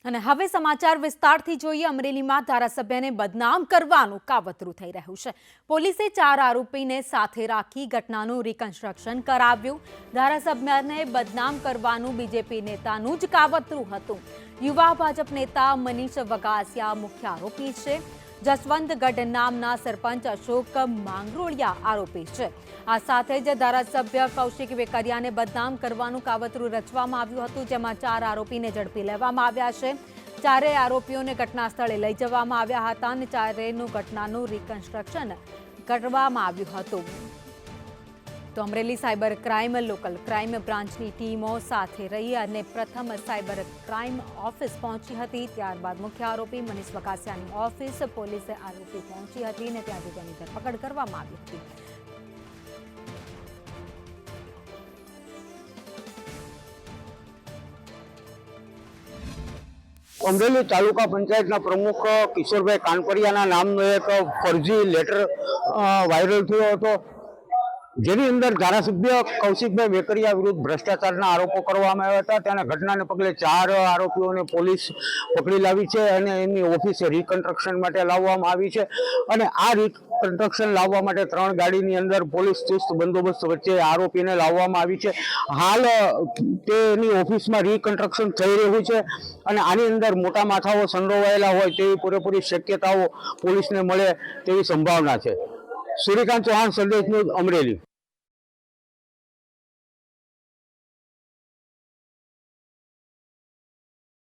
અને હવે સમાચાર વિસ્તારથી જોઈએ। અમરેલીમાં ધારાસભ્યને બદનામ કરવાનું કાવતરું થઈ રહ્યું છે। પોલીસે 4 આરોપીને સાથે રાખી ઘટનાનું રિકન્સ્ટ્રક્શન કરાવ્યું। ધારાસભ્યને બદનામ કરવાનું બીજેપી નેતાનું જ કાવતરું હતું। યુવા ભાજપ નેતા મનીષ વગાસિયા મુખ્ય આરોપી છે। જસવંતગઢ નામના સરપંચ અશોક માંગરોળિયા આરોપી છે। આ સાથે જ ધારાસભ્ય કૌશિક વેકરિયાને બદનામ કરવાનું કાવતરું રચવામાં આવ્યું હતું, જેમાં 4 આરોપીને ઝડપી લેવામાં આવ્યા છે। ચારેય આરોપીઓને ઘટના સ્થળે લઈ જવામાં આવ્યા હતા અને ચારેયનું ઘટનાનું રિકન્સ્ટ્રક્શન કરવામાં આવ્યું હતું। તો Amreli cyber crime local crime બ્રાન્ચની ટીમો સાથે રહી અને પ્રથમ સાયબર ક્રાઇમ ઓફિસ પહોંચી હતી। ત્યારબાદ મુખ્ય આરોપી મનીષ વગાસિયાની ઓફિસ પોલીસે આરોપી પહોંચી હતી અને ત્યાંથી તેની ધરપકડ કરવામાં આવી હતી। અમરેલી તાલુકા પંચાયતના પ્રમુખ કિશોરભાઈ કાનપરિયાના નામનો એક ફરજી લેટર વાયરલ થયો હતો, જેની અંદર ધારાસભ્ય કૌશિકભાઈ વેકરિયા વિરુદ્ધ ભ્રષ્ટાચારના આરોપો કરવામાં આવ્યા હતા। તેના ઘટનાને પગલે 4 આરોપીઓને પોલીસ પકડી લાવી છે અને એમની ઓફિસે રિકન્સ્ટ્રક્શન માટે લાવવામાં આવી છે અને આ રિકન્સ્ટ્રક્શન લાવવા માટે 3 ગાડીની અંદર પોલીસ ચુસ્ત બંદોબસ્ત વચ્ચે આરોપીને લાવવામાં આવી છે। હાલ તેની ઓફિસમાં રિકન્સ્ટ્રક્શન થઈ રહ્યું છે અને આની અંદર મોટા માથાઓ સંડોવાયેલા હોય તેવી પૂરેપૂરી શક્યતાઓ પોલીસને મળે તેવી સંભાવના છે। સૂર્યકાંત ચૌહાણ, સંદેશ ન્યૂઝ, અમરેલી।